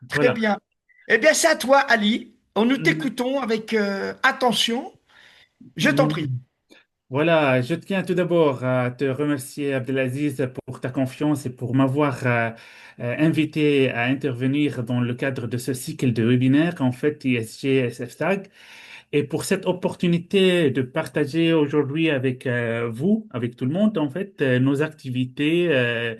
Très Voilà. bien. Eh bien, c'est à toi, Ali. Nous Mm, t'écoutons avec attention. Je t'en prie. mm. Voilà, je tiens tout d'abord à te remercier, Abdelaziz, pour ta confiance et pour m'avoir invité à intervenir dans le cadre de ce cycle de webinaire, en fait, ISG SFTAG, et pour cette opportunité de partager aujourd'hui avec vous, avec tout le monde, en fait, nos activités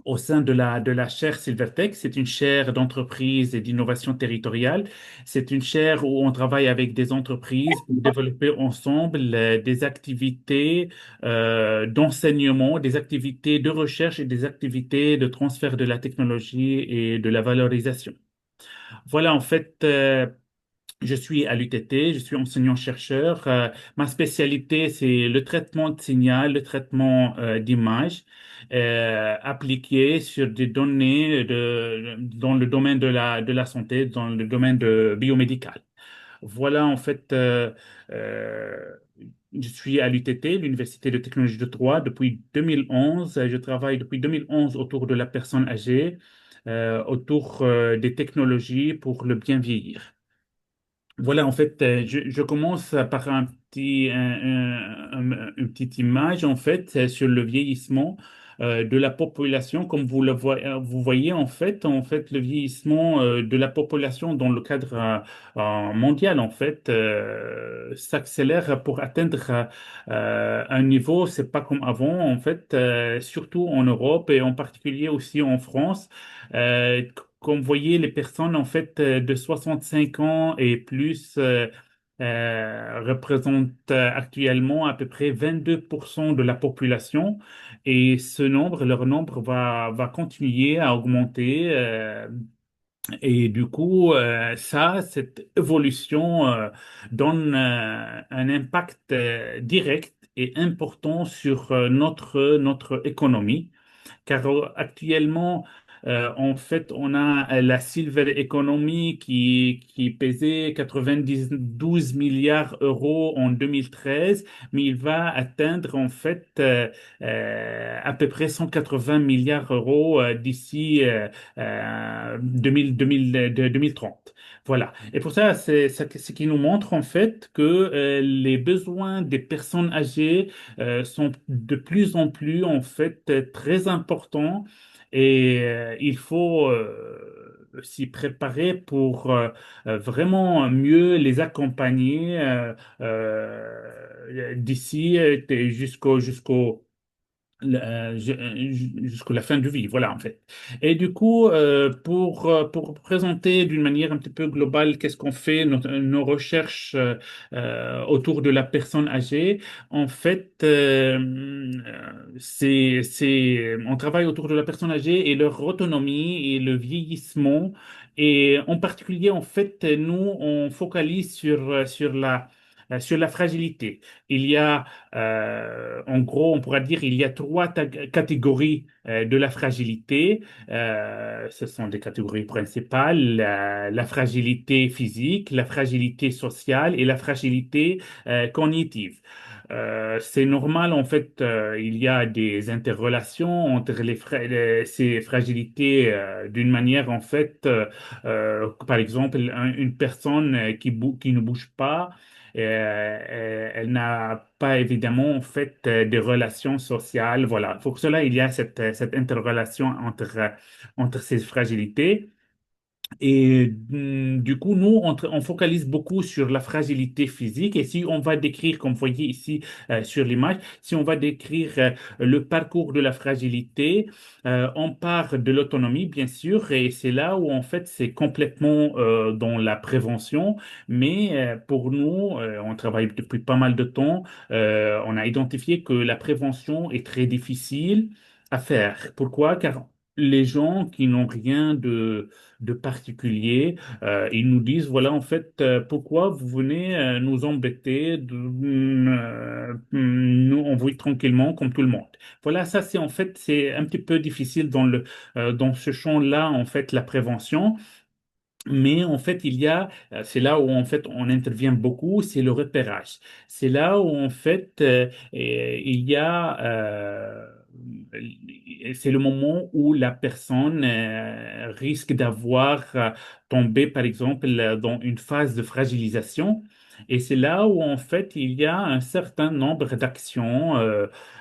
au sein de la chaire Silvertech. C'est une chaire d'entreprise et d'innovation territoriale. C'est une chaire où on travaille avec des entreprises pour développer ensemble des activités d'enseignement, des activités de recherche et des activités de transfert de la technologie et de la valorisation. Voilà, en fait, je suis à l'UTT, je suis enseignant-chercheur. Ma spécialité, c'est le traitement de signal, le traitement d'images appliqué sur des données dans le domaine de la santé, dans le domaine de biomédical. Voilà, en fait, je suis à l'UTT, l'Université de technologie de Troyes, depuis 2011. Je travaille depuis 2011 autour de la personne âgée, autour des technologies pour le bien vieillir. Voilà, en fait, je commence par une petite image, en fait, sur le vieillissement de la population. Comme vous voyez, en fait, le vieillissement de la population dans le cadre mondial, en fait, s'accélère pour atteindre un niveau, c'est pas comme avant, en fait, surtout en Europe et en particulier aussi en France. Euh, Comme vous voyez, les personnes en fait de 65 ans et plus représentent actuellement à peu près 22% de la population et ce nombre, leur nombre va continuer à augmenter et du coup, cette évolution donne un impact direct et important sur notre économie car actuellement, en fait, on a la silver economy qui pesait 92 milliards d'euros en 2013, mais il va atteindre en fait à peu près 180 milliards d'euros d'ici 2030. Voilà. Et pour ça, c'est ce qui nous montre en fait que les besoins des personnes âgées sont de plus en plus en fait très importants et il faut s'y préparer pour vraiment mieux les accompagner d'ici jusqu'au jusqu'à la fin de vie, voilà en fait. Et du coup, pour présenter d'une manière un petit peu globale qu'est-ce qu'on fait, nos recherches autour de la personne âgée, en fait, on travaille autour de la personne âgée et leur autonomie et le vieillissement. Et en particulier, en fait, nous, on focalise sur la fragilité. Il y a en gros, on pourra dire il y a trois catégories de la fragilité. Ce sont des catégories principales, la fragilité physique, la fragilité sociale et la fragilité cognitive. C'est normal, en fait, il y a des interrelations entre ces fragilités d'une manière, en fait, par exemple, une personne qui ne bouge pas, elle n'a pas évidemment en fait des relations sociales. Voilà. Pour cela, il y a cette interrelation entre ces fragilités. Et du coup, nous, on focalise beaucoup sur la fragilité physique. Et si on va décrire, comme vous voyez ici sur l'image, si on va décrire le parcours de la fragilité, on part de l'autonomie, bien sûr, et c'est là où, en fait, c'est complètement dans la prévention. Mais pour nous, on travaille depuis pas mal de temps, on a identifié que la prévention est très difficile à faire. Pourquoi? Car les gens qui n'ont rien de particulier. Ils nous disent, voilà, en fait, pourquoi vous venez nous embêter, nous, on vit tranquillement comme tout le monde. Voilà, ça, c'est en fait, c'est un petit peu difficile dans ce champ-là, en fait, la prévention. Mais en fait, c'est là où en fait on intervient beaucoup, c'est le repérage. C'est là où en fait il y a c'est le moment où la personne risque d'avoir tombé, par exemple, dans une phase de fragilisation. Et c'est là où, en fait, il y a un certain nombre d'actions,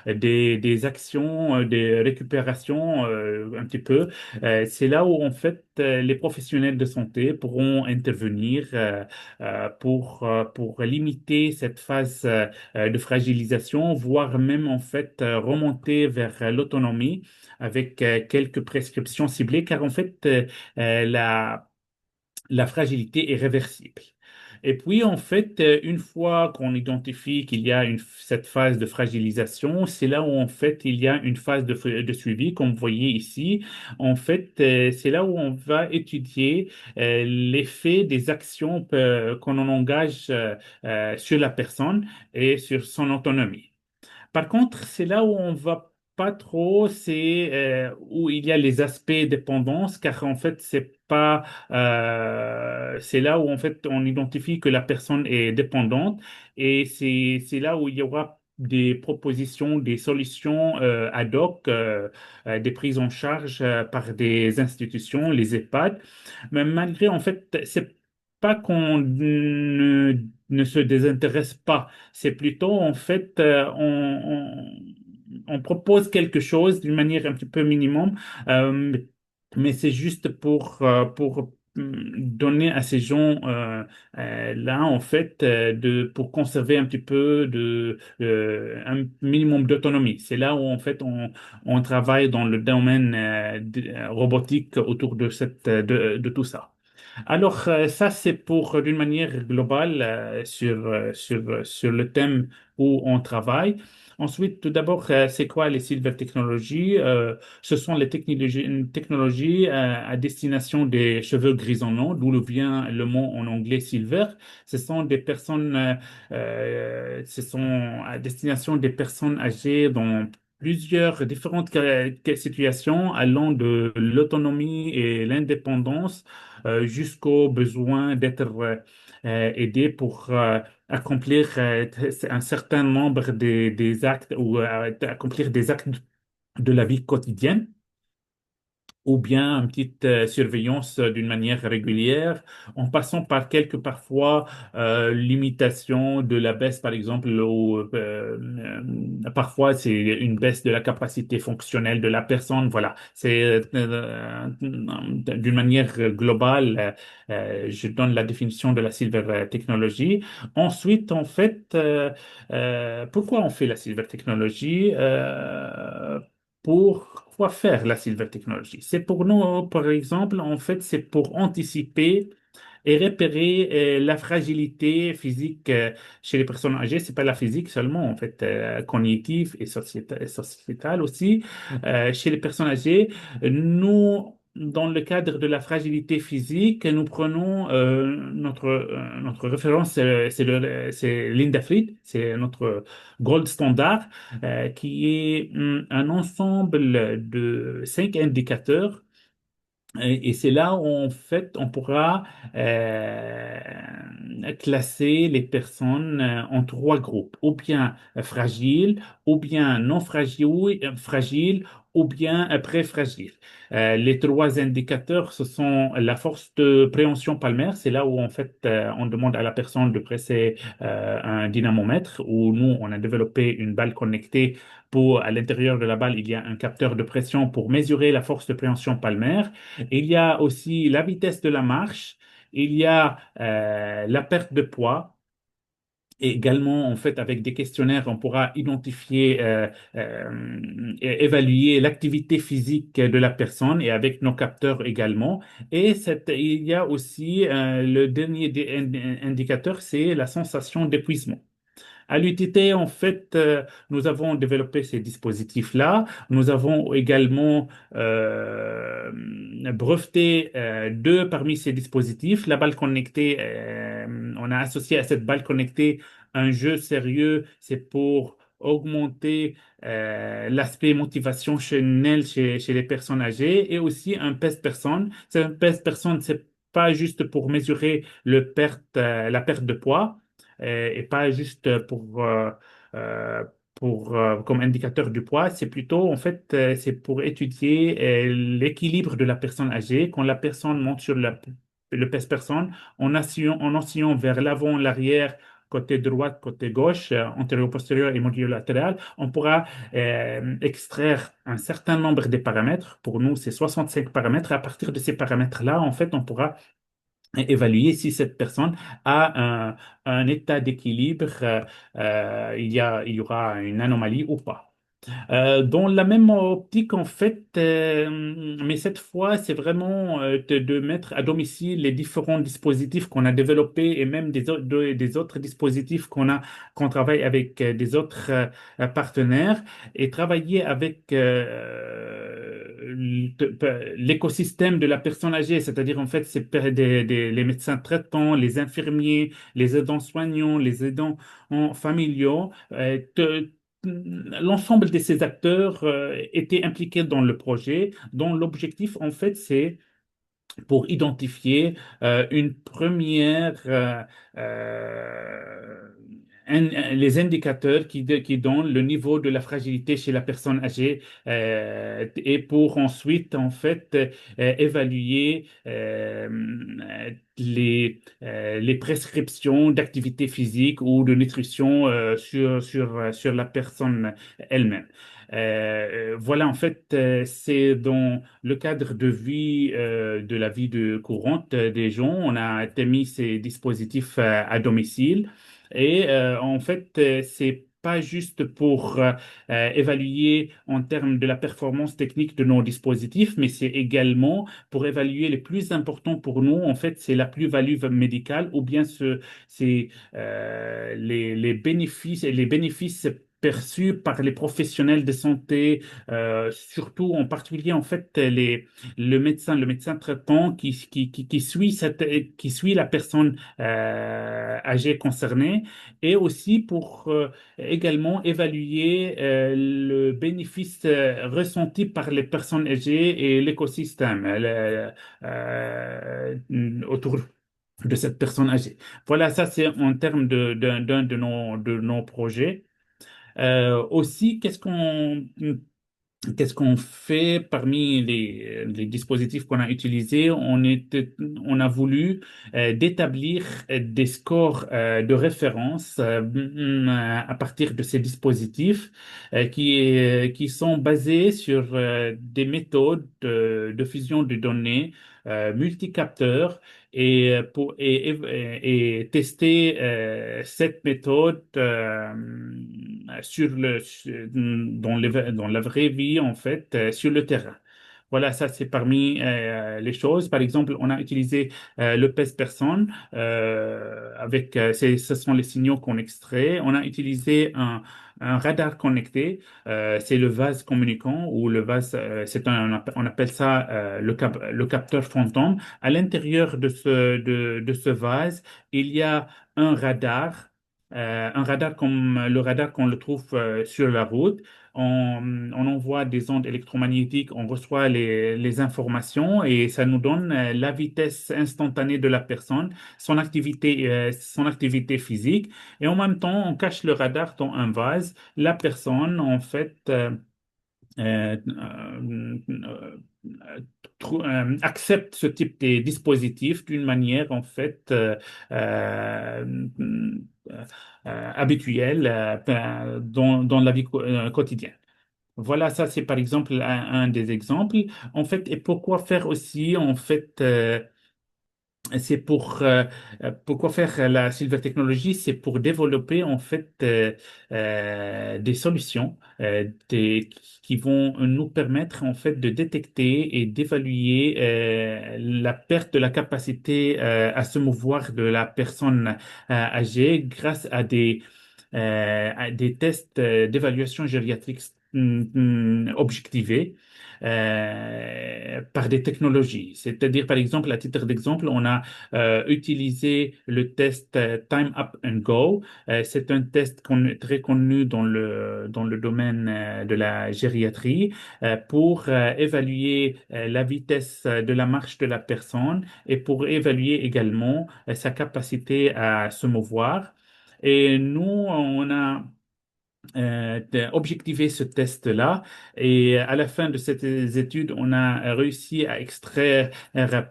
des actions de récupération, un petit peu. C'est là où, en fait, les professionnels de santé pourront intervenir pour limiter cette phase de fragilisation, voire même en fait remonter vers l'autonomie avec quelques prescriptions ciblées, car en fait la fragilité est réversible. Et puis, en fait, une fois qu'on identifie qu'il y a cette phase de fragilisation, c'est là où, en fait, il y a une phase de suivi, comme vous voyez ici. En fait, c'est là où on va étudier l'effet des actions qu'on en engage sur la personne et sur son autonomie. Par contre, c'est là où on va pas trop, c'est où il y a les aspects dépendance, car en fait, c'est là où en fait on identifie que la personne est dépendante et c'est là où il y aura des propositions, des solutions ad hoc, des prises en charge par des institutions, les EHPAD. Mais malgré, en fait, c'est pas qu'on ne se désintéresse pas, c'est plutôt, en fait, on propose quelque chose d'une manière un petit peu minimum, euh, mais c'est juste pour donner à ces gens là, en fait, pour conserver un petit peu un minimum d'autonomie. C'est là où, en fait, on travaille dans le domaine robotique autour de tout ça. Alors, ça, c'est pour, d'une manière globale, sur le thème où on travaille. Ensuite, tout d'abord, c'est quoi les silver technologies? Ce sont les technologies, une technologie à destination des cheveux grisonnants, d'où le vient le mot en anglais silver. Ce sont des personnes, ce sont à destination des personnes âgées dans plusieurs différentes situations, allant de l'autonomie et l'indépendance jusqu'au besoin d'être aidé pour accomplir un certain nombre des actes ou accomplir des actes de la vie quotidienne ou bien une petite surveillance d'une manière régulière, en passant par quelques parfois limitations de la baisse, par exemple, ou parfois c'est une baisse de la capacité fonctionnelle de la personne. Voilà, c'est d'une manière globale, je donne la définition de la silver technology. Ensuite, en fait, pourquoi on fait la silver technology? Pourquoi faire la silver technology? C'est pour nous, par exemple, en fait, c'est pour anticiper et repérer la fragilité physique chez les personnes âgées. C'est pas la physique seulement, en fait, cognitive et sociétale aussi. Chez les personnes âgées, nous, dans le cadre de la fragilité physique, nous prenons notre référence, c'est Linda Fried, c'est notre gold standard, qui est un ensemble de 5 indicateurs et c'est là où, en fait, on pourra classer les personnes en 3 groupes, ou bien fragiles, ou bien non fragiles, fragiles, ou bien pré-fragiles. Les 3 indicateurs, ce sont la force de préhension palmaire. C'est là où, en fait, on demande à la personne de presser un dynamomètre, où nous, on a développé une balle connectée à l'intérieur de la balle, il y a un capteur de pression pour mesurer la force de préhension palmaire. Il y a aussi la vitesse de la marche, il y a la perte de poids. Et également, en fait, avec des questionnaires, on pourra identifier, et évaluer l'activité physique de la personne et avec nos capteurs également. Et il y a aussi le dernier indicateur, c'est la sensation d'épuisement. À l'UTT, en fait, nous avons développé ces dispositifs-là. Nous avons également breveté 2 parmi ces dispositifs. La balle connectée, on a associé à cette balle connectée un jeu sérieux. C'est pour augmenter l'aspect motivationnel chez les personnes âgées et aussi un pèse-personne. C'est un pèse-personne, c'est pas juste pour mesurer la perte de poids et pas juste pour comme indicateur du poids, c'est plutôt, en fait, c'est pour étudier l'équilibre de la personne âgée. Quand la personne monte sur le pèse-personne, en oscillant vers l'avant, l'arrière, côté droite, côté gauche, antérieur-postérieur et modulo-latéral, on pourra extraire un certain nombre de paramètres. Pour nous, c'est 65 paramètres. À partir de ces paramètres-là, en fait, on pourra évaluer si cette personne a un état d'équilibre, il y aura une anomalie ou pas. Dans la même optique, en fait, mais cette fois, c'est vraiment de mettre à domicile les différents dispositifs qu'on a développés et même des autres dispositifs qu'on travaille avec des autres partenaires et travailler avec l'écosystème de la personne âgée, c'est-à-dire en fait, les médecins traitants, les infirmiers, les aidants soignants, les aidants familiaux. L'ensemble de ces acteurs étaient impliqués dans le projet, dont l'objectif, en fait, c'est pour identifier une première, les indicateurs qui donnent le niveau de la fragilité chez la personne âgée et pour ensuite, en fait, évaluer les prescriptions d'activité physique ou de nutrition sur la personne elle-même. Voilà, en fait, c'est dans le cadre de la vie de courante des gens. On a mis ces dispositifs à domicile et en fait, c'est pas juste pour évaluer en termes de la performance technique de nos dispositifs, mais c'est également pour évaluer les plus importants pour nous. En fait, c'est la plus-value médicale ou bien c'est les bénéfices perçus par les professionnels de santé, surtout en particulier en fait le médecin traitant qui suit la personne âgée concernée et aussi pour également évaluer le bénéfice ressenti par les personnes âgées et l'écosystème autour de cette personne âgée. Voilà, ça c'est en termes d'un de nos projets. Aussi, qu'est-ce qu'on fait parmi les dispositifs qu'on a utilisés? On a voulu d'établir des scores de référence à partir de ces dispositifs qui sont basés sur des méthodes de fusion de données multicapteurs et tester cette méthode dans la vraie vie, en fait, sur le terrain. Voilà, ça c'est parmi les choses. Par exemple, on a utilisé le pèse-personne ce sont les signaux qu'on extrait. On a utilisé un radar connecté, c'est le vase communicant ou le vase, on appelle ça le capteur fantôme. À l'intérieur de ce vase, il y a un radar. Un radar comme le radar qu'on le trouve sur la route. On envoie des ondes électromagnétiques, on reçoit les informations et ça nous donne la vitesse instantanée de la personne, son activité physique. Et en même temps, on cache le radar dans un vase. La personne, en fait, euh, euh, euh, accepte ce type de dispositif d'une manière en fait euh, habituelle dans la vie quotidienne. Voilà, ça c'est par exemple un des exemples. En fait, et pourquoi faire aussi en fait c'est pourquoi faire la Silver Technology, c'est pour développer en fait des solutions qui vont nous permettre en fait de détecter et d'évaluer la perte de la capacité à se mouvoir de la personne âgée grâce à des tests d'évaluation gériatrique objectivés par des technologies. C'est-à-dire, par exemple, à titre d'exemple, on a utilisé le test Time Up and Go. C'est un test très connu dans le domaine de la gériatrie pour évaluer la vitesse de la marche de la personne et pour évaluer également sa capacité à se mouvoir. Et nous, objectiver ce test-là. Et à la fin de cette étude, on a réussi à extraire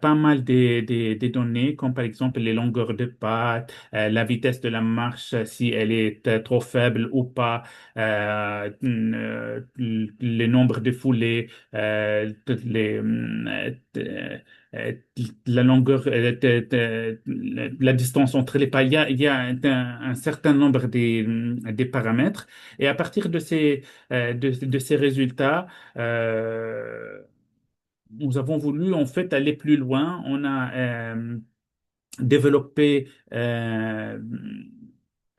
pas mal des données, comme par exemple les longueurs de pas, la vitesse de la marche, si elle est trop faible ou pas, le nombre de foulées, toutes euh, la longueur, la distance entre les pas. Il y a un certain nombre des paramètres. Et à partir de ces résultats, euh, nous avons voulu en fait aller plus loin. On a développé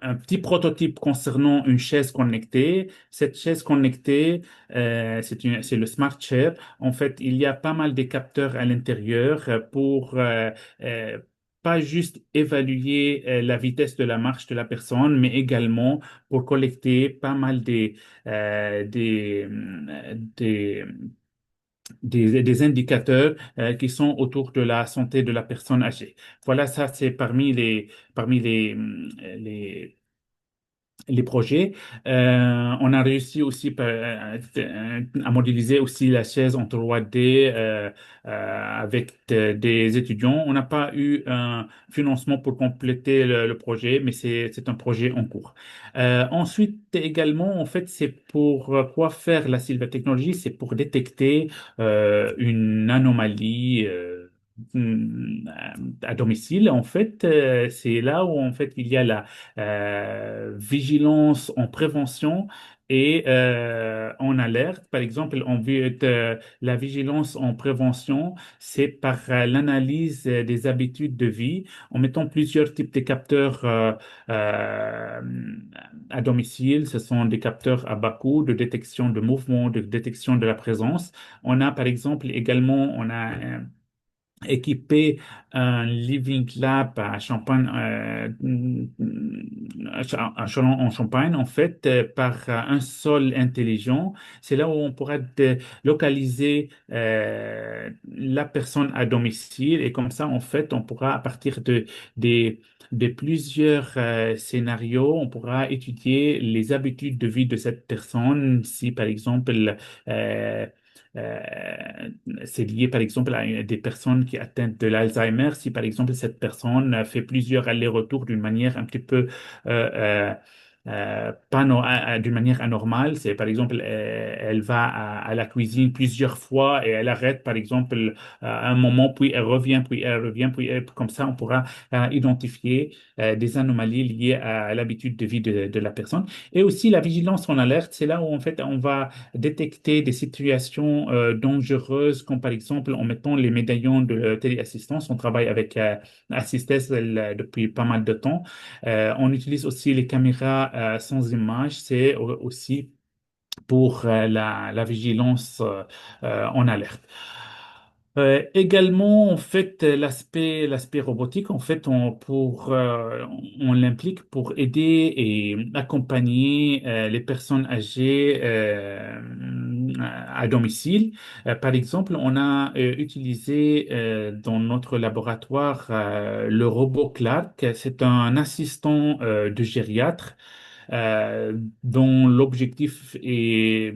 un petit prototype concernant une chaise connectée. Cette chaise connectée, c'est le Smart Chair. En fait, il y a pas mal de capteurs à l'intérieur pour euh, pas juste évaluer la vitesse de la marche de la personne, mais également pour collecter pas mal des, des indicateurs qui sont autour de la santé de la personne âgée. Voilà, ça c'est parmi les projets. On a réussi aussi à modéliser aussi la chaise en 3D avec des étudiants. On n'a pas eu un financement pour compléter le projet, mais c'est un projet en cours. Ensuite, également, en fait, c'est pour quoi faire la Silva Technology? C'est pour détecter une anomalie. À domicile, en fait, c'est là où en fait il y a la vigilance en prévention et en alerte. Par exemple, la vigilance en prévention, c'est par l'analyse des habitudes de vie en mettant plusieurs types de capteurs euh, à domicile. Ce sont des capteurs à bas coût de détection de mouvement, de détection de la présence. On a par exemple également, on a équipé un Living Lab à Champagne, à Châlons en Champagne, en fait, par un sol intelligent. C'est là où on pourra localiser la personne à domicile et comme ça, en fait, on pourra, à partir des, de plusieurs scénarios, on pourra étudier les habitudes de vie de cette personne. Si, par exemple, euh, euh, c'est lié, par exemple, à des personnes qui atteignent de l'Alzheimer. Si, par exemple, cette personne fait plusieurs allers-retours d'une manière un petit peu pas d'une manière anormale, c'est par exemple, elle va à la cuisine plusieurs fois et elle arrête, par exemple, à un moment, puis elle revient, comme ça, on pourra identifier des anomalies liées à l'habitude de vie de la personne. Et aussi la vigilance en alerte, c'est là où en fait on va détecter des situations dangereuses, comme par exemple en mettant les médaillons de téléassistance. On travaille avec Assistance depuis pas mal de temps. On utilise aussi les caméras sans image. C'est aussi pour la vigilance en alerte. Également, en fait, l'aspect robotique, en fait, on l'implique pour aider et accompagner les personnes âgées à domicile. Par exemple, on a utilisé dans notre laboratoire le robot Clark. C'est un assistant de gériatre dont l'objectif est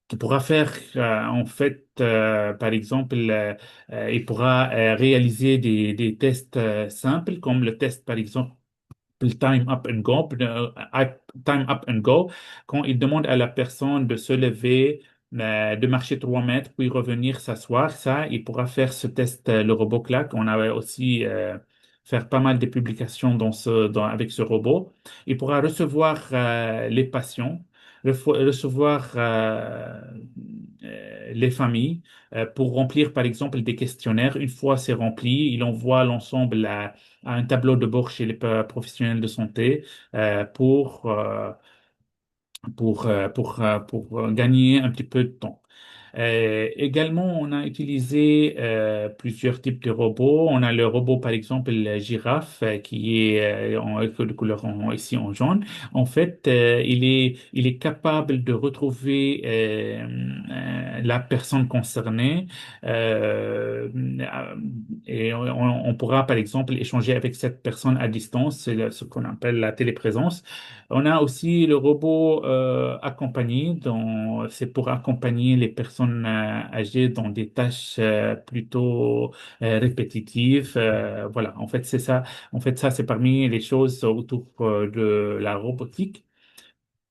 qui pourra faire en fait par exemple il pourra réaliser des tests simples comme le test par exemple le time up and go, time up and go, quand il demande à la personne de se lever, de marcher 3 mètres, puis revenir s'asseoir, ça, il pourra faire ce test, le robot Clack. On avait aussi faire pas mal de publications avec ce robot. Il pourra recevoir les patients, recevoir les familles pour remplir, par exemple, des questionnaires. Une fois c'est rempli, il envoie l'ensemble à un tableau de bord chez les professionnels de santé pour gagner un petit peu de temps. Également, on a utilisé plusieurs types de robots. On a le robot, par exemple, la girafe, qui est de couleur ici en jaune. En fait, il est capable de retrouver la personne concernée euh, Et on pourra, par exemple, échanger avec cette personne à distance, ce qu'on appelle la téléprésence. On a aussi le robot accompagné, c'est pour accompagner les personnes âgées dans des tâches plutôt répétitives. Voilà, en fait, c'est ça. En fait, ça, c'est parmi les choses autour de la robotique.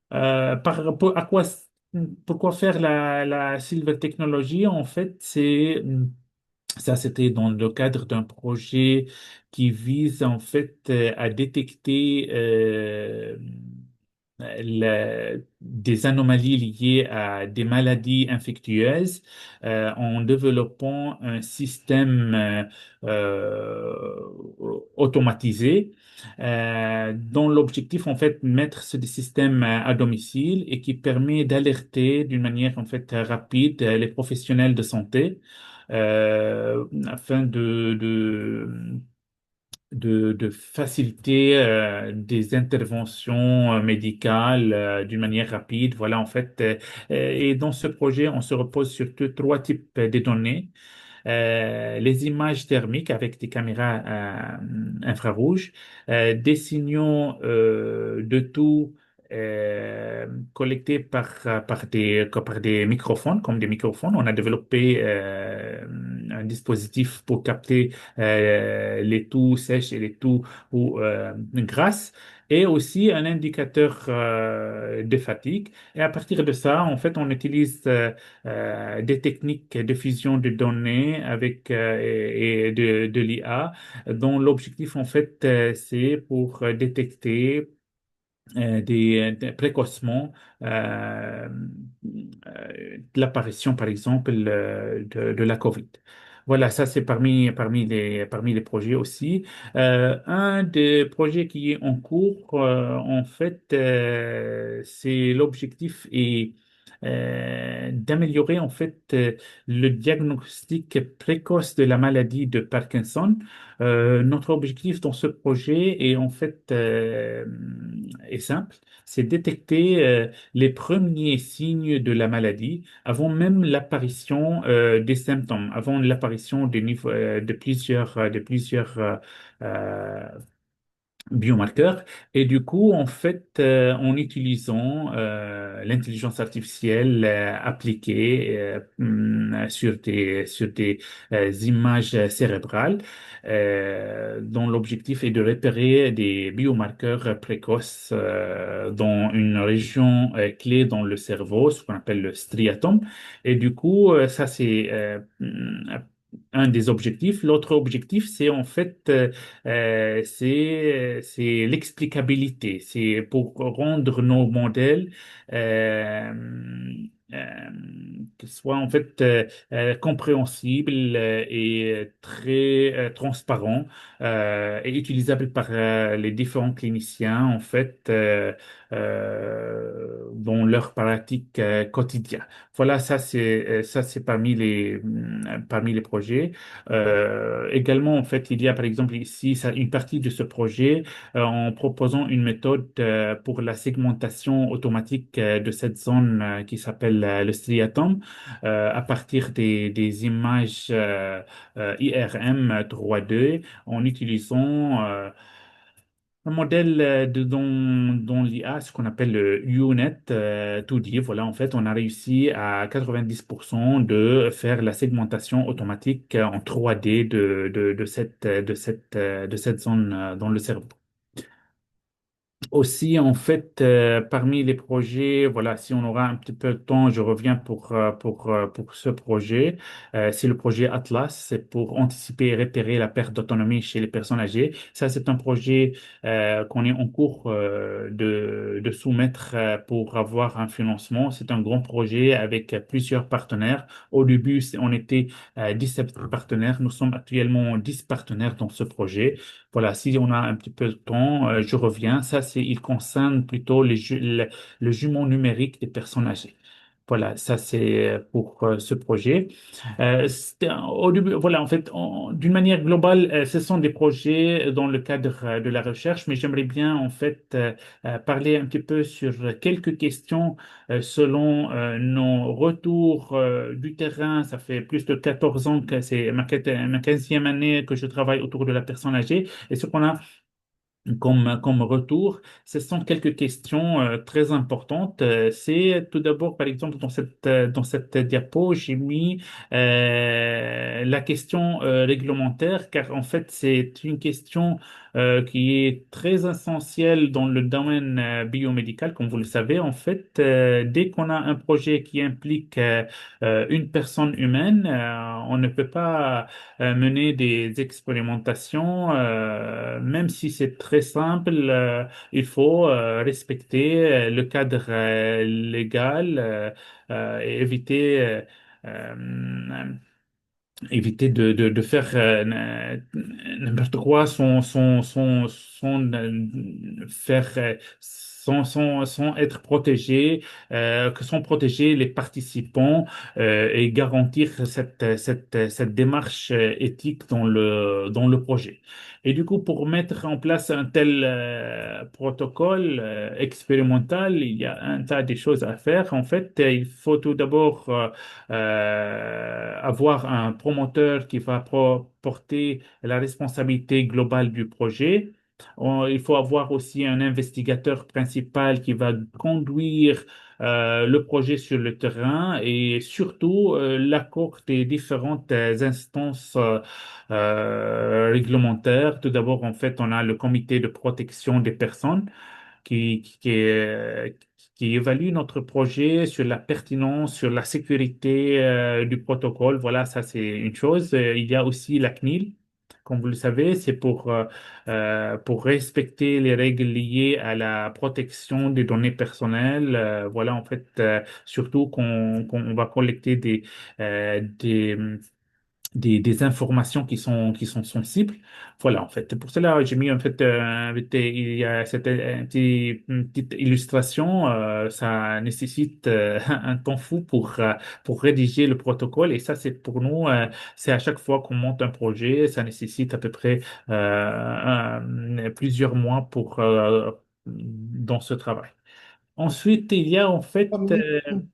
Par rapport à quoi, pourquoi faire la Silver Technology? En fait, ça, c'était dans le cadre d'un projet qui vise en fait à détecter des anomalies liées à des maladies infectieuses en développant un système automatisé dont l'objectif en fait mettre ce système à domicile et qui permet d'alerter d'une manière en fait rapide les professionnels de santé afin de faciliter des interventions médicales d'une manière rapide. Voilà, en fait. Et dans ce projet, on se repose sur trois types de données. Les images thermiques avec des caméras infrarouges, des signaux de tout collectés par des microphones, comme des microphones. On a développé un dispositif pour capter les toux sèches et les toux ou, grasses. Et aussi un indicateur de fatigue. Et à partir de ça, en fait, on utilise des techniques de fusion de données avec et de l'IA, dont l'objectif en fait c'est pour détecter précocement de l'apparition, par exemple, de la COVID. Voilà, ça c'est parmi les projets aussi. Un des projets qui est en cours, en fait, c'est l'objectif est d'améliorer en fait le diagnostic précoce de la maladie de Parkinson. Notre objectif dans ce projet est en fait est simple, c'est détecter les premiers signes de la maladie avant même l'apparition des symptômes, avant l'apparition de plusieurs biomarqueurs. Et du coup, en fait, en utilisant l'intelligence artificielle appliquée sur des images cérébrales, dont l'objectif est de repérer des biomarqueurs précoces dans une région clé dans le cerveau, ce qu'on appelle le striatum. Et du coup, ça, c'est un des objectifs. L'autre objectif, c'est en fait c'est l'explicabilité. C'est pour rendre nos modèles euh, euh, qu'ils soient en fait compréhensibles et très transparents et utilisables par les différents cliniciens en fait dans leur pratique quotidienne. Voilà, ça c'est parmi les projets. Également, en fait, il y a par exemple ici une partie de ce projet en proposant une méthode pour la segmentation automatique de cette zone qui s'appelle le striatum à partir des images IRM 3D en utilisant un modèle dont l'IA, ce qu'on appelle le UNet 2D. Voilà, en fait, on a réussi à 90% de faire la segmentation automatique en 3D de cette zone dans le cerveau. Aussi, en fait, parmi les projets, voilà, si on aura un petit peu de temps, je reviens pour ce projet. C'est le projet Atlas, c'est pour anticiper et repérer la perte d'autonomie chez les personnes âgées. Ça, c'est un projet qu'on est en cours de soumettre pour avoir un financement. C'est un grand projet avec plusieurs partenaires. Au début, on était 17 partenaires. Nous sommes actuellement 10 partenaires dans ce projet. Voilà, si on a un petit peu de temps, je reviens. Ça, il concerne plutôt le jumeau numérique des personnes âgées. Voilà, ça c'est pour ce projet. Au début, voilà, en fait, d'une manière globale, ce sont des projets dans le cadre de la recherche, mais j'aimerais bien en fait parler un petit peu sur quelques questions selon nos retours du terrain. Ça fait plus de 14 ans que c'est ma 15e année que je travaille autour de la personne âgée. Et ce qu'on a comme retour, ce sont quelques questions très importantes. C'est tout d'abord, par exemple, dans cette diapo, j'ai mis la question réglementaire, car en fait, c'est une question qui est très essentielle dans le domaine biomédical. Comme vous le savez, en fait, dès qu'on a un projet qui implique une personne humaine, on ne peut pas mener des expérimentations, même si c'est très simple, il faut respecter le cadre légal et éviter de faire n'importe quoi faire sans être protégé, que sont protégés les participants et garantir cette démarche éthique dans le projet. Et du coup, pour mettre en place un tel protocole expérimental, il y a un tas de choses à faire. En fait, il faut tout d'abord avoir un promoteur qui va porter la responsabilité globale du projet. Il faut avoir aussi un investigateur principal qui va conduire le projet sur le terrain et surtout l'accord des différentes instances réglementaires. Tout d'abord, en fait, on a le comité de protection des personnes qui évalue notre projet sur la pertinence, sur la sécurité du protocole. Voilà, ça c'est une chose. Il y a aussi la CNIL. Comme vous le savez, c'est pour respecter les règles liées à la protection des données personnelles. Voilà, en fait, surtout qu'on va collecter des des informations qui sont sensibles. Voilà, en fait. Pour cela, j'ai mis, en fait, il y a une petite illustration. Ça nécessite un temps fou pour rédiger le protocole. Et ça, c'est pour nous, c'est à chaque fois qu'on monte un projet, ça nécessite à peu près plusieurs mois dans ce travail. Ensuite, il y a en 3 minutes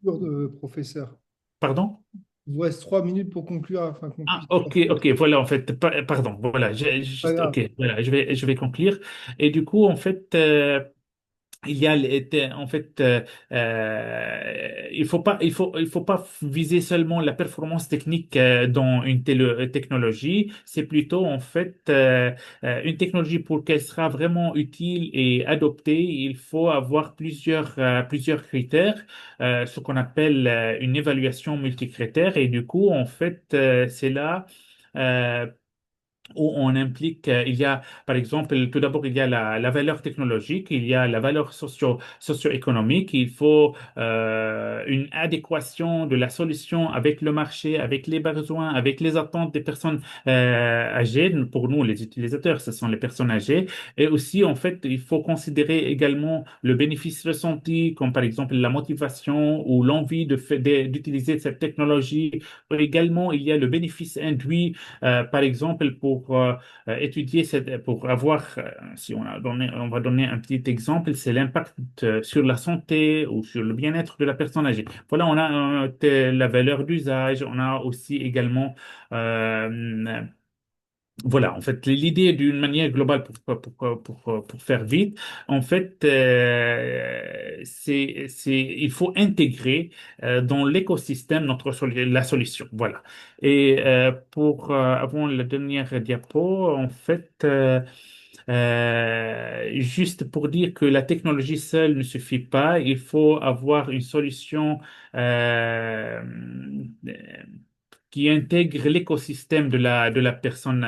pour conclure, professeur. pardon? Il vous reste 3 minutes pour conclure afin qu'on Ah, puisse ok, passer au ok, voilà, en fait, pardon, voilà, Pas juste, grave. ok, voilà, je vais conclure. Et du coup, en fait, il y a, en fait, il faut pas viser seulement la performance technique dans une telle technologie. C'est plutôt, en fait, une technologie pour qu'elle sera vraiment utile et adoptée. Il faut avoir plusieurs critères, ce qu'on appelle une évaluation multicritère. Et du coup, en fait, c'est là. euh, où on implique, il y a, par exemple, tout d'abord, il y a la valeur technologique, il y a la valeur socio-économique, il faut une adéquation de la solution avec le marché, avec les besoins, avec les attentes des personnes âgées. Pour nous, les utilisateurs, ce sont les personnes âgées. Et aussi, en fait, il faut considérer également le bénéfice ressenti, comme par exemple la motivation ou l'envie d'utiliser cette technologie. Également, il y a le bénéfice induit par exemple, étudier pour avoir, si on va donner un petit exemple, c'est l'impact sur la santé ou sur le bien-être de la personne âgée. Voilà, on a la valeur d'usage, on a aussi également euh, voilà, en fait, l'idée d'une manière globale pour faire vite, en fait, il faut intégrer dans l'écosystème la solution. Voilà. Et avant la dernière diapo, en fait, juste pour dire que la technologie seule ne suffit pas, il faut avoir une solution qui intègre l'écosystème de la personne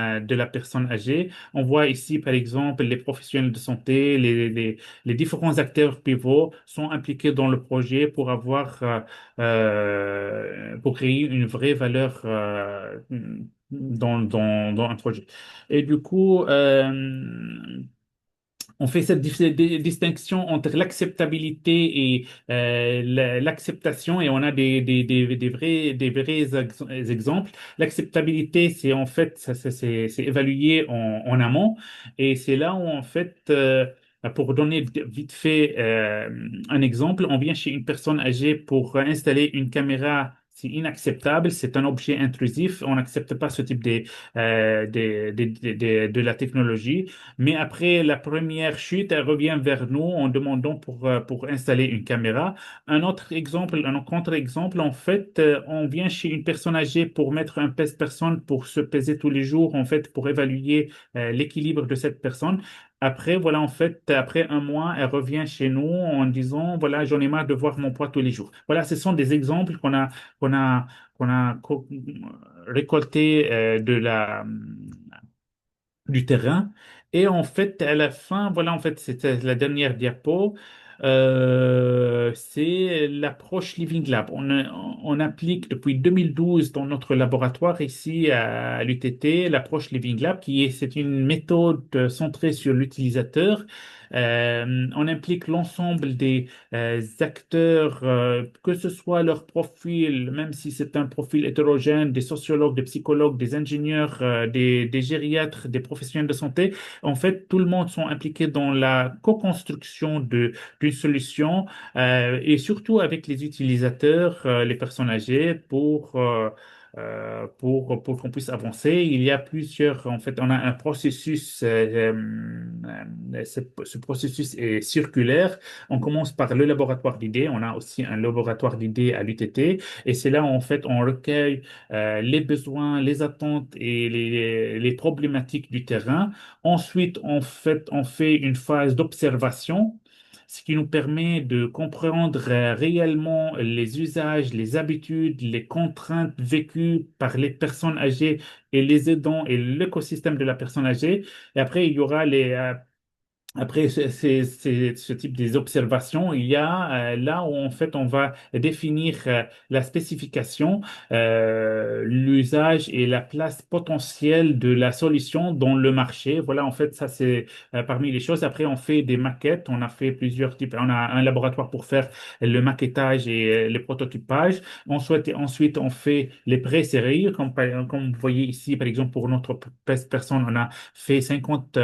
âgée. On voit ici, par exemple, les professionnels de santé, les différents acteurs pivots sont impliqués dans le projet pour pour créer une vraie valeur dans un projet. Et du coup, On fait cette distinction entre l'acceptabilité et l'acceptation et on a des vrais exemples. L'acceptabilité, c'est en fait, c'est évalué en amont et c'est là où en fait, pour donner vite fait un exemple, on vient chez une personne âgée pour installer une caméra. C'est inacceptable, c'est un objet intrusif, on n'accepte pas ce type de la technologie. Mais après la première chute, elle revient vers nous en demandant pour installer une caméra. Un autre exemple, un contre-exemple, en fait, on vient chez une personne âgée pour mettre un pèse-personne pour se peser tous les jours, en fait, pour évaluer l'équilibre de cette personne. Après, voilà, en fait, après un mois, elle revient chez nous en disant, voilà, j'en ai marre de voir mon poids tous les jours. Voilà, ce sont des exemples qu'on a, qu'on a récoltés du terrain. Et en fait, à la fin, voilà, en fait, c'était la dernière diapo. C'est l'approche Living Lab. On applique depuis 2012 dans notre laboratoire ici à l'UTT l'approche Living Lab, c'est une méthode centrée sur l'utilisateur. On implique l'ensemble des acteurs, que ce soit leur profil, même si c'est un profil hétérogène, des sociologues, des psychologues, des ingénieurs, des gériatres, des professionnels de santé. En fait, tout le monde sont impliqués dans la co-construction d'une solution et surtout avec les utilisateurs, les personnes âgées pour qu'on puisse avancer. Il y a plusieurs, en fait, on a un processus, ce processus est circulaire. On commence par le laboratoire d'idées. On a aussi un laboratoire d'idées à l'UTT et c'est là où, en fait, on recueille les besoins, les attentes et les problématiques du terrain. Ensuite, on fait une phase d'observation, ce qui nous permet de comprendre réellement les usages, les habitudes, les contraintes vécues par les personnes âgées et les aidants et l'écosystème de la personne âgée. Et après, il y aura après ce type des observations, il y a là où en fait on va définir la spécification, l'usage et la place potentielle de la solution dans le marché. Voilà, en fait, ça c'est parmi les choses. Après, on fait des maquettes. On a fait plusieurs types. On a un laboratoire pour faire le maquettage et le prototypage. Ensuite, on fait les pré-séries. Comme vous voyez ici, par exemple, pour notre personne, on a fait 50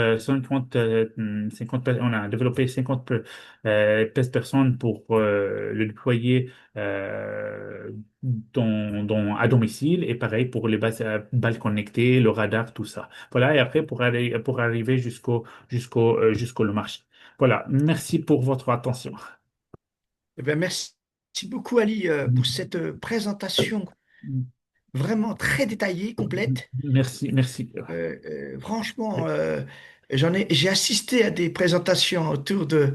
on a développé 50 personnes pour le déployer à domicile et pareil pour les balles connectées, le radar, tout ça. Voilà, et après pour arriver jusqu'au le marché. Voilà, merci pour votre attention. Eh bien, merci beaucoup, Ali, pour cette présentation vraiment très détaillée, complète. Merci, merci. Franchement, j'ai assisté à des présentations autour de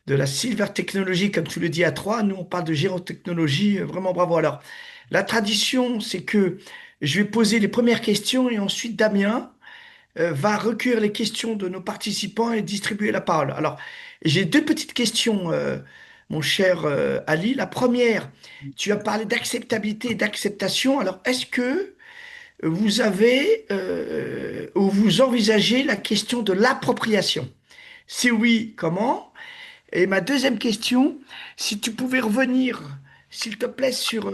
la silver technologie, comme tu le dis à trois. Nous, on parle de gyrotechnologie. Vraiment bravo. Alors, la tradition, c'est que je vais poser les premières questions et ensuite Damien va recueillir les questions de nos participants et distribuer la parole. Alors, j'ai deux petites questions, mon cher Ali. La première, tu as parlé d'acceptabilité et d'acceptation. Alors, est-ce que vous avez ou vous envisagez la question de l'appropriation? Si oui, comment? Et ma deuxième question, si tu pouvais revenir, s'il te plaît, sur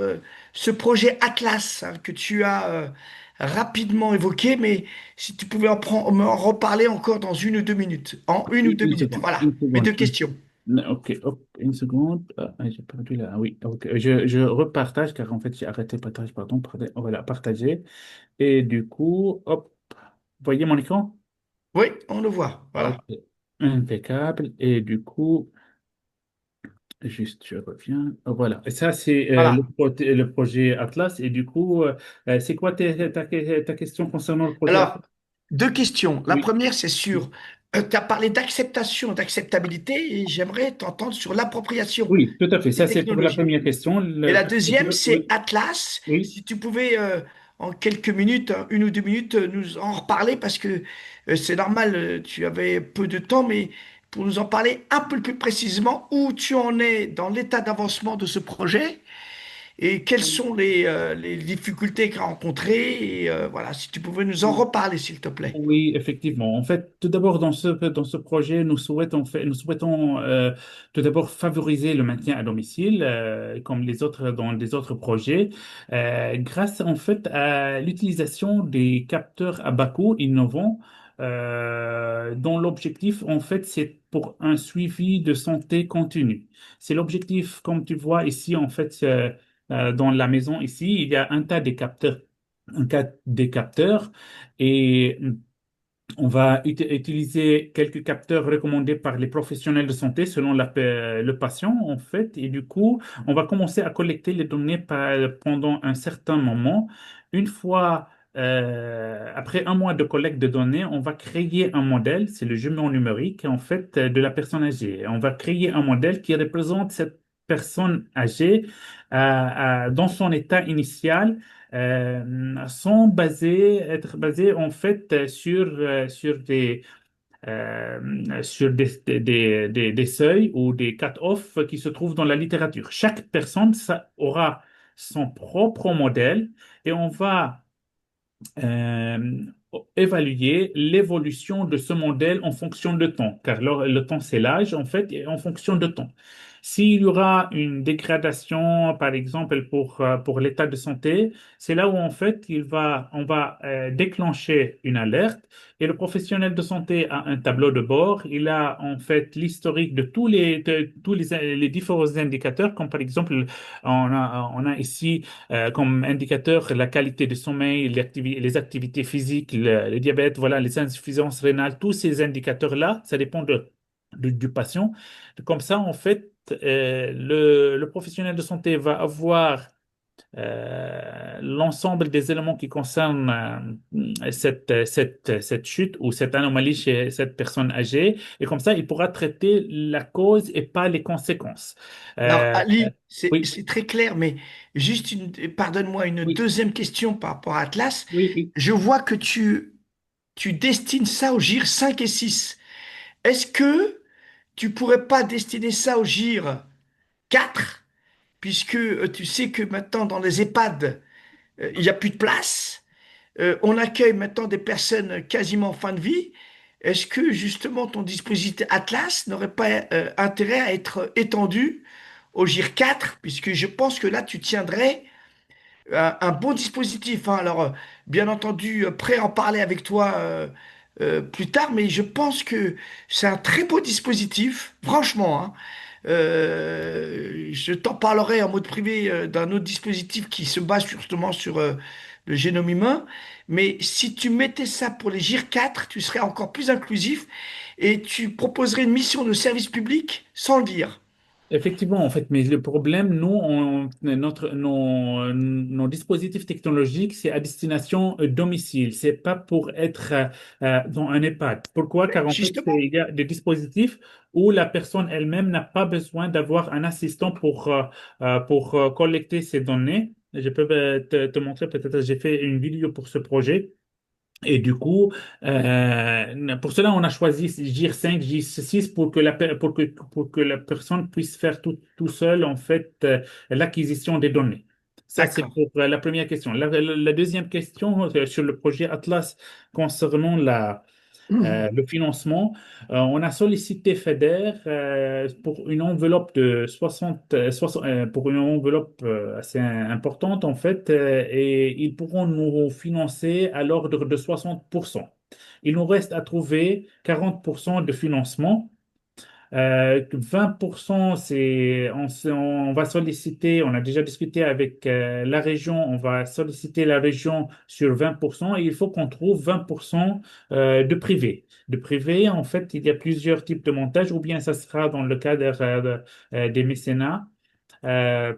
ce projet Atlas hein, que tu as rapidement évoqué, mais si tu pouvais m'en reparler encore dans une ou deux minutes. En une ou deux Une minutes. seconde, Voilà, une mes deux seconde. questions. Ok, hop, une seconde. J'ai perdu là. Ah oui, ok. Je repartage car en fait j'ai arrêté le partage, pardon. Voilà, partager. Et du coup, hop, vous voyez mon écran? Oui, on le voit. Ok, Voilà. impeccable. Et du coup, juste je reviens. Voilà. Et ça, c'est Voilà. le projet Atlas. Et du coup, c'est quoi ta question concernant le projet Alors, Atlas? deux questions. La Oui, première, c'est sur, tu as parlé d'acceptation, d'acceptabilité, et j'aimerais t'entendre sur l'appropriation oui, tout à fait. des Ça, c'est pour la technologies. première question. Et la deuxième, c'est Oui, Atlas. oui. Si tu pouvais, en quelques minutes, hein, une ou deux minutes, nous en reparler, parce que c'est normal, tu avais peu de temps, mais pour nous en parler un peu plus précisément, où tu en es dans l'état d'avancement de ce projet, et quelles sont les difficultés qu'il a rencontrées. Et, voilà, si tu pouvais nous en reparler, s'il te plaît. Oui, effectivement. En fait, tout d'abord, dans ce projet, nous souhaitons tout d'abord favoriser le maintien à domicile, comme dans les autres projets, grâce en fait à l'utilisation des capteurs à bas coût innovants, dont l'objectif, en fait, c'est pour un suivi de santé continu. C'est l'objectif, comme tu vois ici, en fait, dans la maison ici, il y a un tas des capteurs. Et on va utiliser quelques capteurs recommandés par les professionnels de santé selon le patient, en fait. Et du coup, on va commencer à collecter les données pendant un certain moment. Une fois, après un mois de collecte de données, on va créer un modèle, c'est le jumeau numérique, en fait, de la personne âgée. On va créer un modèle qui représente cette personne âgée dans son état initial, être basés en fait sur des seuils ou des cut-off qui se trouvent dans la littérature. Chaque personne aura son propre modèle et on va euh, évaluer l'évolution de ce modèle en fonction de temps, car le temps, c'est l'âge, en fait, et en fonction de temps. S'il y aura une dégradation, par exemple, pour l'état de santé, c'est là où, en fait, on va déclencher une alerte et le professionnel de santé a un tableau de bord. Il a, en fait, l'historique de tous les différents indicateurs, comme par exemple, on a ici comme indicateur la qualité du sommeil, les activités physiques, le diabète, voilà, les insuffisances rénales, tous ces indicateurs-là, ça dépend du patient. Comme ça, en fait, le professionnel de santé va avoir l'ensemble des éléments qui concernent cette chute ou cette anomalie chez cette personne âgée. Et comme ça, il pourra traiter la cause et pas les conséquences. Alors, Euh, Ali, oui, c'est très clair, mais juste pardonne-moi, une oui, deuxième question par rapport à Atlas. oui, oui. Je vois que tu destines ça au GIR 5 et 6. Est-ce que tu pourrais pas destiner ça au GIR 4, puisque tu sais que maintenant dans les EHPAD, il n'y a plus de place. On accueille maintenant des personnes quasiment en fin de vie. Est-ce que justement ton dispositif Atlas n'aurait pas intérêt à être étendu au GIR 4, puisque je pense que là tu tiendrais un bon dispositif, hein. Alors, bien entendu, prêt à en parler avec toi plus tard, mais je pense que c'est un très beau dispositif, franchement, hein. Je t'en parlerai en mode privé d'un autre dispositif qui se base justement sur le génome humain. Mais si tu mettais ça pour les GIR 4, tu serais encore plus inclusif et tu proposerais une mission de service public sans le dire. Effectivement, en fait, mais le problème, nous, nos dispositifs technologiques, c'est à destination domicile. C'est pas pour être dans un EHPAD. Pourquoi? Car en fait, Justement. il y a des dispositifs où la personne elle-même n'a pas besoin d'avoir un assistant pour collecter ces données. Je peux te montrer, peut-être, j'ai fait une vidéo pour ce projet. Et du coup, pour cela, on a choisi GIR 5, GIR 6 pour que la personne puisse faire tout seul, en fait, l'acquisition des données. Ça, c'est D'accord. pour la première question. La deuxième question sur le projet Atlas concernant le financement, on a sollicité FEDER pour une enveloppe de 60 pour une enveloppe assez importante en fait, et ils pourront nous financer à l'ordre de 60%. Il nous reste à trouver 40% de financement. 20%, on va solliciter, on a déjà discuté avec la région, on va solliciter la région sur 20% et il faut qu'on trouve 20% de privé. De privé, en fait, il y a plusieurs types de montages, ou bien ça sera dans le cadre des mécénats, euh,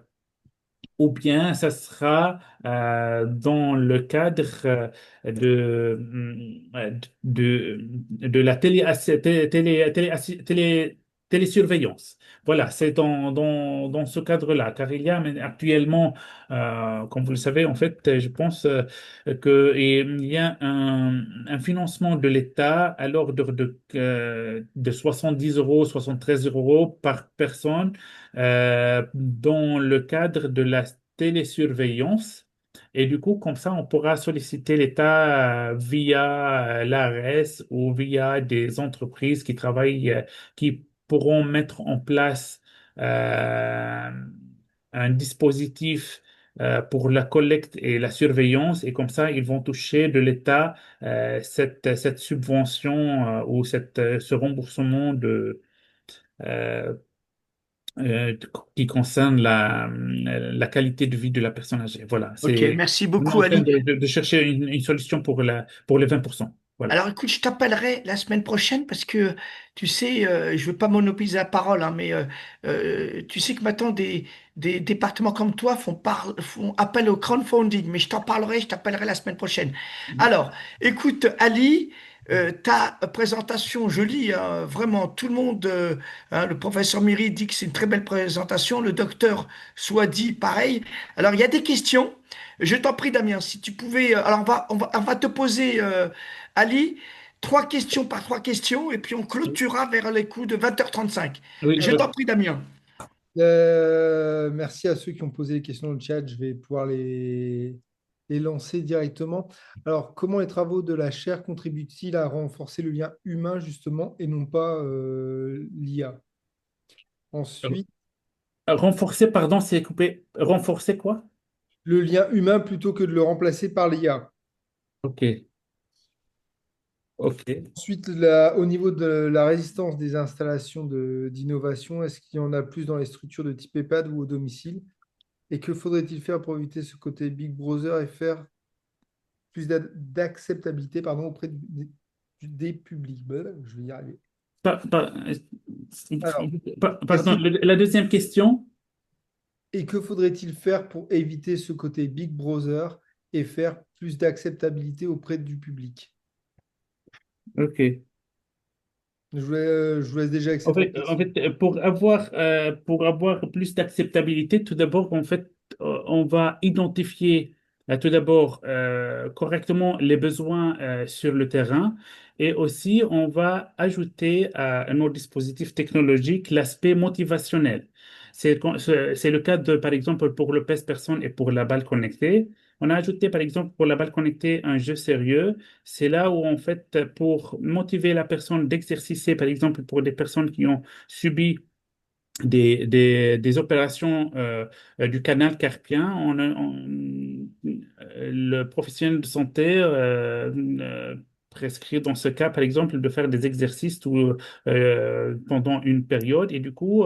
ou bien ça sera dans le cadre de la télésurveillance. Voilà, c'est dans ce cadre-là, car il y a actuellement, comme vous le savez, en fait, je pense qu'il y a un financement de l'État à l'ordre de 70 euros, 73 euros par personne dans le cadre de la télésurveillance. Et du coup, comme ça, on pourra solliciter l'État via l'ARS ou via des entreprises qui travaillent, qui pourront mettre en place euh, un dispositif pour la collecte et la surveillance. Et comme ça, ils vont toucher de l'État cette subvention ou ce remboursement euh, euh, qui concerne la qualité de vie de la personne âgée. Voilà, Ok, c'est merci on est beaucoup, en train Ali. de chercher une solution pour les 20%. Voilà. Alors écoute, je t'appellerai la semaine prochaine parce que tu sais, je veux pas monopoliser la parole, hein, mais tu sais que maintenant des départements comme toi font appel au crowdfunding, mais je t'en parlerai, je t'appellerai la semaine prochaine. Alors, écoute, Ali, ta présentation jolie, hein, vraiment, tout le monde, hein, le professeur Miri dit que c'est une très belle présentation, le docteur Swadi, pareil. Alors, il y a des questions. Je t'en prie, Damien, si tu pouvais. Alors, on va te poser, Ali, trois questions par trois questions, et puis on clôturera vers les coups de 20h35. Oui, Je Alors, t'en prie, Damien. merci à ceux qui ont posé les questions dans le chat. Je vais pouvoir les lancer directement. Alors, comment les travaux de la chaire contribuent-ils à renforcer le lien humain, justement, et non pas l'IA? Ensuite, renforcer, pardon, c'est coupé. Renforcer quoi? le lien humain plutôt que de le remplacer par l'IA. Ok, ok. Ensuite, au niveau de la résistance des installations d'innovation, est-ce qu'il y en a plus dans les structures de type EHPAD ou au domicile? Et que faudrait-il faire pour éviter ce côté Big Brother et faire plus d'acceptabilité pardon, auprès des publics? Je vais y arriver. Pa- pa- Alors, Pardon, question. la deuxième question. Et que faudrait-il faire pour éviter ce côté Big Brother et faire plus d'acceptabilité auprès du public? Ok. Je vous laisse déjà avec ces trois questions. Pour avoir plus d'acceptabilité, tout d'abord, en fait, on va identifier tout d'abord correctement les besoins sur le terrain et aussi on va ajouter à nos dispositifs technologiques l'aspect motivationnel. C'est le cas de, par exemple, pour le PES personne et pour la balle connectée. On a ajouté, par exemple, pour la balle connectée, un jeu sérieux. C'est là où, en fait, pour motiver la personne d'exercicer, par exemple, pour des personnes qui ont subi des opérations du canal carpien, le professionnel de santé prescrit dans ce cas, par exemple, de faire des exercices pendant une période. Et du coup,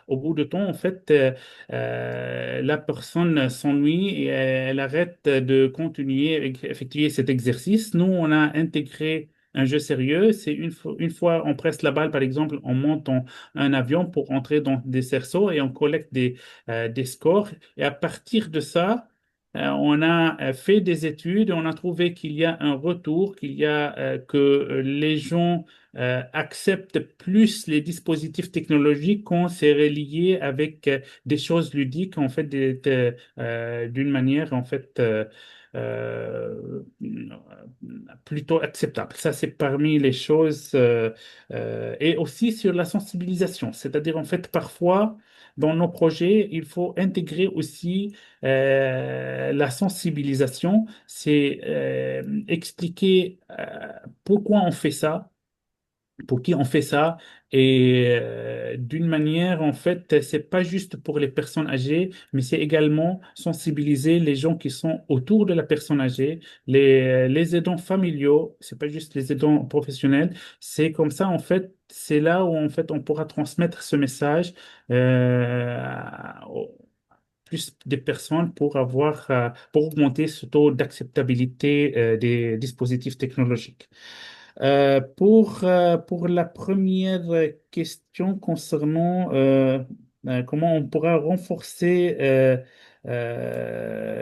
au bout de temps, en fait, la personne s'ennuie et elle arrête de continuer à effectuer cet exercice. Nous, on a intégré un jeu sérieux. C'est une fois on presse la balle, par exemple, on monte un avion pour entrer dans des cerceaux et on collecte des scores. Et à partir de ça, on a fait des études et on a trouvé qu'il y a un retour, que les gens acceptent plus les dispositifs technologiques quand c'est relié avec des choses ludiques, en fait, d'une manière, en fait, euh, plutôt acceptable. Ça, c'est parmi les choses. Et aussi sur la sensibilisation, c'est-à-dire, en fait, parfois, dans nos projets, il faut intégrer aussi la sensibilisation, c'est expliquer pourquoi on fait ça, pour qui on fait ça, et d'une manière, en fait, c'est pas juste pour les personnes âgées, mais c'est également sensibiliser les gens qui sont autour de la personne âgée, les aidants familiaux, c'est pas juste les aidants professionnels, c'est comme ça, en fait, c'est là où, en fait, on pourra transmettre ce message aux plus des personnes pour augmenter ce taux d'acceptabilité des dispositifs technologiques. Pour la première question concernant comment on pourra renforcer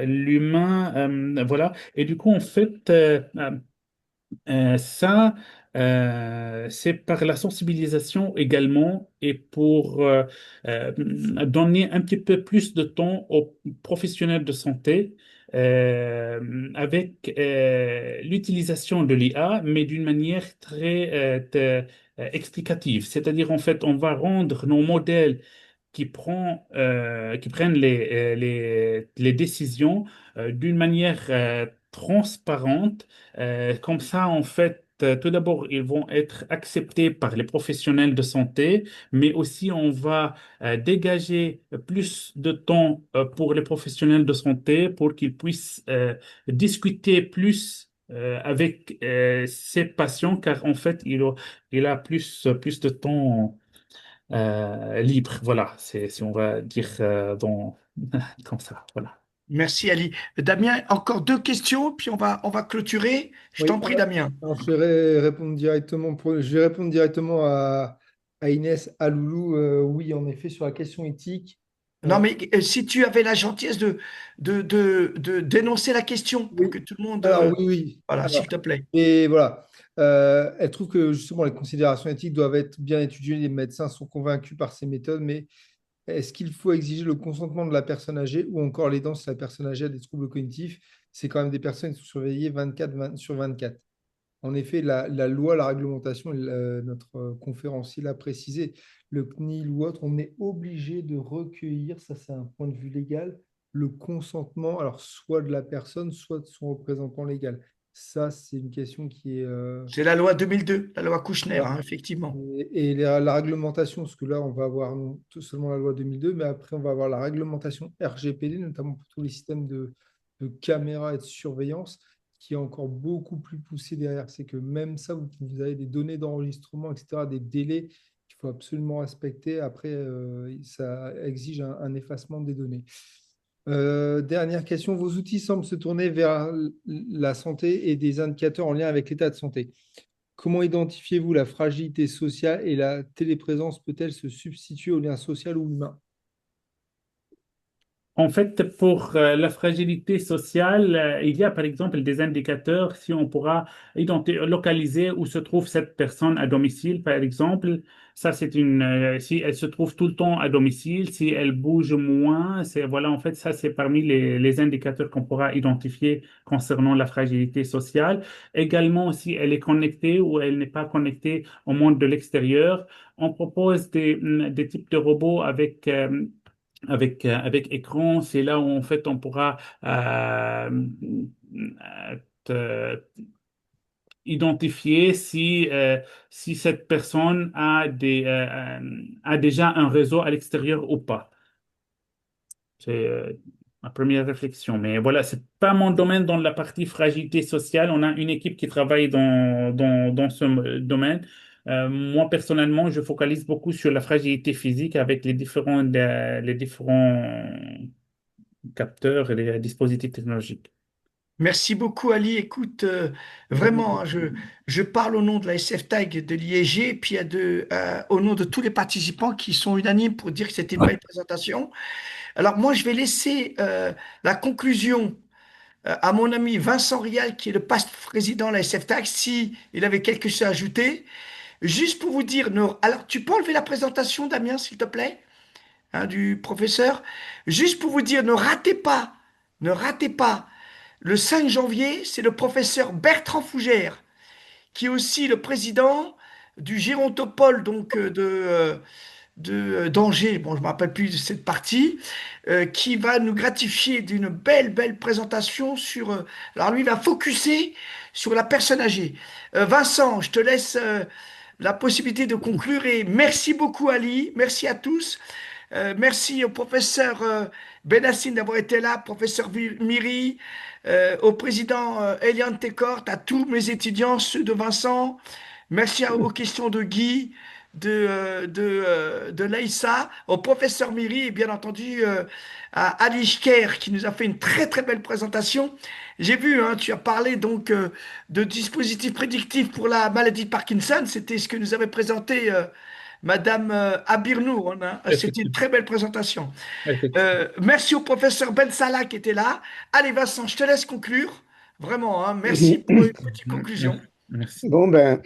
l'humain, voilà. Et du coup, en fait, ça, c'est par la sensibilisation également et pour donner un petit peu plus de temps aux professionnels de santé avec l'utilisation de l'IA, mais d'une manière très explicative. C'est-à-dire, en fait, on va rendre nos modèles qui prennent les décisions d'une manière transparente. Comme ça, en fait, tout d'abord, ils vont être acceptés par les professionnels de santé, mais aussi on va dégager plus de temps pour les professionnels de santé pour qu'ils puissent discuter plus avec ces patients, car en fait, il a plus de temps libre. Voilà, c'est, si on va dire comme ça. Voilà. Merci Ali. Damien, encore deux questions, puis on va clôturer. Je Oui, t'en prie, Damien. alors je vais répondre directement à Inès, à Loulou. Oui, en effet, sur la question éthique. Non, mais si tu avais la gentillesse de dénoncer la question pour que Oui, tout le monde... alors oui, oui. voilà, Alors, s'il te plaît. et voilà. Elle trouve que justement les considérations éthiques doivent être bien étudiées. Les médecins sont convaincus par ces méthodes, mais est-ce qu'il faut exiger le consentement de la personne âgée ou encore l'aidant si la personne âgée a des troubles cognitifs? C'est quand même des personnes qui sont surveillées 24/24. En effet, la loi, la réglementation, notre conférencier l'a précisé, le CNIL ou autre, on est obligé de recueillir, ça c'est un point de vue légal, le consentement, alors soit de la personne, soit de son représentant légal. Ça, c'est une question qui est... C'est la loi 2002, la loi Kouchner, voilà. hein, effectivement. Et la réglementation, parce que là, on va avoir non seulement la loi 2002, mais après, on va avoir la réglementation RGPD, notamment pour tous les systèmes de caméras et de surveillance, qui est encore beaucoup plus poussé derrière. C'est que même ça, vous avez des données d'enregistrement, etc., des délais qu'il faut absolument respecter. Après, ça exige un effacement des données. Dernière question, vos outils semblent se tourner vers la santé et des indicateurs en lien avec l'état de santé. Comment identifiez-vous la fragilité sociale et la téléprésence peut-elle se substituer au lien social ou humain? En fait, pour la fragilité sociale, il y a par exemple des indicateurs si on pourra localiser où se trouve cette personne à domicile, par exemple. Ça, si elle se trouve tout le temps à domicile, si elle bouge moins, voilà, en fait, ça, c'est parmi les indicateurs qu'on pourra identifier concernant la fragilité sociale. Également, si elle est connectée ou elle n'est pas connectée au monde de l'extérieur. On propose des types de robots avec écran, c'est là où en fait on pourra te- identifier si cette personne a déjà un réseau à l'extérieur ou pas. C'est ma première réflexion. Mais voilà, c'est pas mon domaine dans la partie fragilité sociale. On a une équipe qui travaille dans ce domaine. Moi, personnellement, je focalise beaucoup sur la fragilité physique avec les différents capteurs et les dispositifs technologiques. Merci beaucoup, Ali. Écoute, vraiment, hein, je parle au nom de la SFTAG de l'IEG, puis au nom de tous les participants qui sont unanimes pour dire que c'était une belle présentation. Alors moi, je vais laisser la conclusion à mon ami Vincent Rial, qui est le président de la SFTAG, si il avait quelque chose à ajouter. Juste pour vous dire, alors tu peux enlever la présentation, Damien, s'il te plaît, hein, du professeur. Juste pour vous dire, ne ratez pas. Le 5 janvier, c'est le professeur Bertrand Fougère, qui est aussi le président du Gérontopole donc, d'Angers, bon, je ne me rappelle plus de cette partie, qui va nous gratifier d'une belle présentation sur... alors lui, il va focuser sur la personne âgée. Vincent, je te laisse la possibilité de conclure et merci beaucoup Ali, merci à tous. Merci au professeur Benassine d'avoir été là, professeur Miri, au président Eliane Técort, à tous mes étudiants, ceux de Vincent. Merci aux questions de Guy, de Laïssa, au professeur Miri et bien entendu à Ali Shker qui nous a fait une très belle présentation. J'ai vu, hein, tu as parlé donc de dispositifs prédictifs pour la maladie de Parkinson. C'était ce que nous avait présenté Madame Abirnour. C'était une Effectivement. très belle présentation. Effectivement. Merci au professeur Ben Salah qui était là. Allez Vincent, je te laisse conclure. Vraiment, hein, merci pour une petite conclusion. Merci. Bon, ben,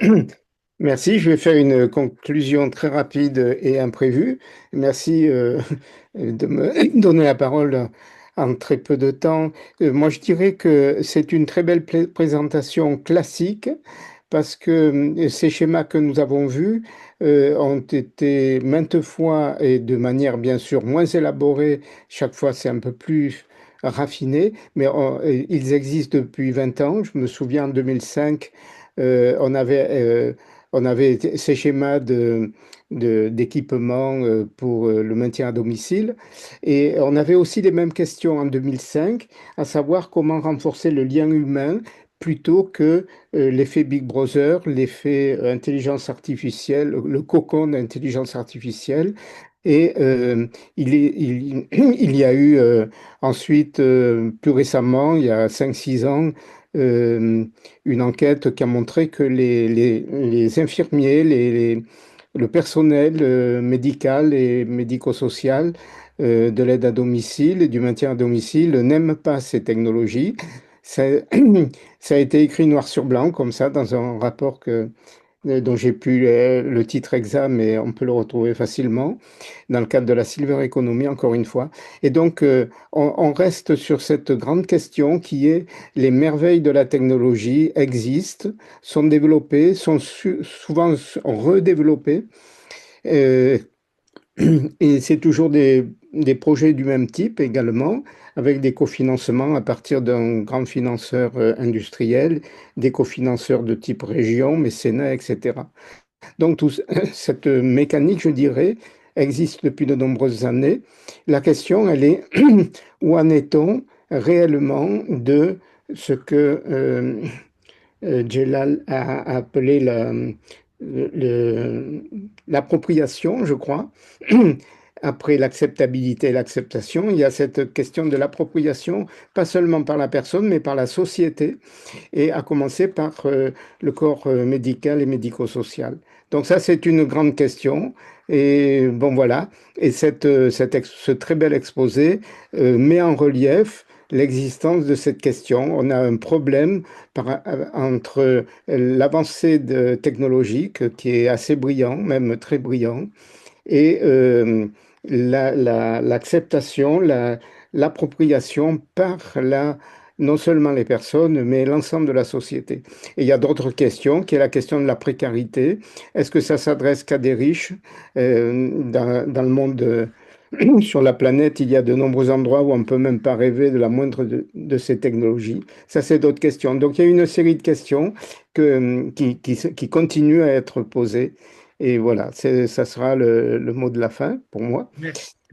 merci. Je vais faire une conclusion très rapide et imprévue. Merci de me donner la parole en très peu de temps. Moi, je dirais que c'est une très belle présentation classique parce que ces schémas que nous avons vus ont été maintes fois et de manière bien sûr moins élaborée, chaque fois c'est un peu plus raffiné, mais ils existent depuis 20 ans. Je me souviens en 2005, on avait ces schémas d'équipement pour le maintien à domicile. Et on avait aussi les mêmes questions en 2005, à savoir comment renforcer le lien humain plutôt que l'effet Big Brother, l'effet intelligence artificielle, le cocon d'intelligence artificielle. Et il y a eu ensuite, plus récemment, il y a 5 6 ans, euh, une enquête qui a montré que les infirmiers, le personnel médical et médico-social de l'aide à domicile et du maintien à domicile n'aiment pas ces technologies. Ça, ça a été écrit noir sur blanc, comme ça, dans un rapport dont j'ai plus le titre exact, mais on peut le retrouver facilement dans le cadre de la Silver Economy, encore une fois. Et donc, on reste sur cette grande question qui est les merveilles de la technologie existent, sont développées, sont souvent redéveloppées. Euh, et c'est toujours des projets du même type également, avec des cofinancements à partir d'un grand financeur industriel, des cofinanceurs de type région, mécénat, etc. Donc, cette mécanique, je dirais, existe depuis de nombreuses années. La question, elle est où en est-on réellement de ce que Jelal a appelé l'appropriation, je crois. Après l'acceptabilité et l'acceptation, il y a cette question de l'appropriation, pas seulement par la personne, mais par la société, et à commencer par le corps médical et médico-social. Donc ça, c'est une grande question. Et bon, voilà. Et ce très bel exposé met en relief l'existence de cette question. On a un problème entre l'avancée technologique, qui est assez brillant, même très brillant, et l'acceptation, l'appropriation par non seulement les personnes, mais l'ensemble de la société. Et il y a d'autres questions, qui est la question de la précarité. Est-ce que ça s'adresse qu'à des riches dans le monde sur la planète, il y a de nombreux endroits où on ne peut même pas rêver de la moindre de ces technologies. Ça, c'est d'autres questions. Donc, il y a une série de questions qui continuent à être posées. Et voilà, ça sera le mot de la fin pour moi.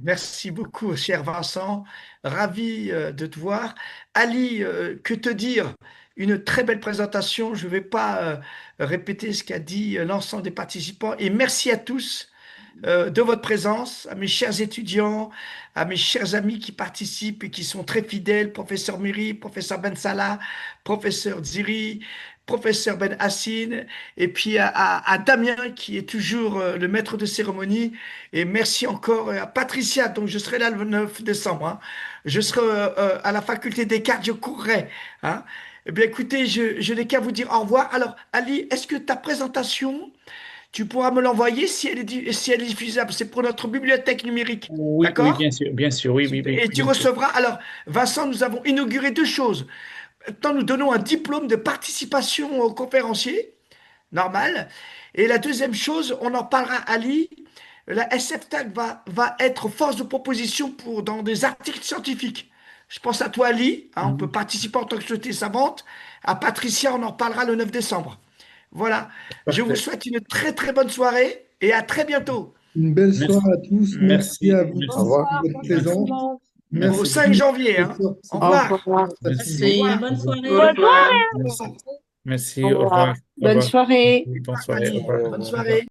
Merci beaucoup, cher Vincent. Ravi de te voir. Ali, que te dire? Une très belle présentation. Je ne vais pas répéter ce qu'a dit l'ensemble des participants. Et merci à tous de votre présence, à mes chers étudiants, à mes chers amis qui participent et qui sont très fidèles, professeur Miri, professeur Ben Salah, professeur Ziri, professeur Ben Hassine, et puis à Damien qui est toujours le maître de cérémonie. Et merci encore à Patricia, donc je serai là le 9 décembre. Hein. Je serai à la faculté des cartes, je courrai. Hein. Eh bien écoutez, je n'ai qu'à vous dire au revoir. Alors Ali, est-ce que ta présentation... Tu pourras me l'envoyer si elle est diffusable. C'est pour notre bibliothèque numérique. Oui, oui, D'accord? bien sûr, oui, oui, Super. oui, Et tu bien sûr. recevras. Alors, Vincent, nous avons inauguré deux choses. Maintenant, nous donnons un diplôme de participation aux conférenciers, normal. Et la deuxième chose, on en parlera à Ali. La SFTAC va être force de proposition dans des articles scientifiques. Je pense à toi, Ali. Hein, on peut Mhm. participer en tant que société savante. À Patricia, on en parlera le 9 décembre. Voilà. Je vous Parfait. souhaite une très très bonne soirée et à très bientôt. Une belle Merci, soirée à tous. Merci merci, à vous Au merci, tous revoir. pour votre merci, présence. Bonsoir. Au merci, 5 janvier. Hein. Professeur, Au c'était Au revoir. revoir. fantastique. Au Merci. revoir. Bonne merci, soirée. Au revoir. merci, merci, Au au revoir, revoir. au Bonne revoir. soirée. Bonne soirée, au Fanny. revoir, Bonne au revoir. soirée.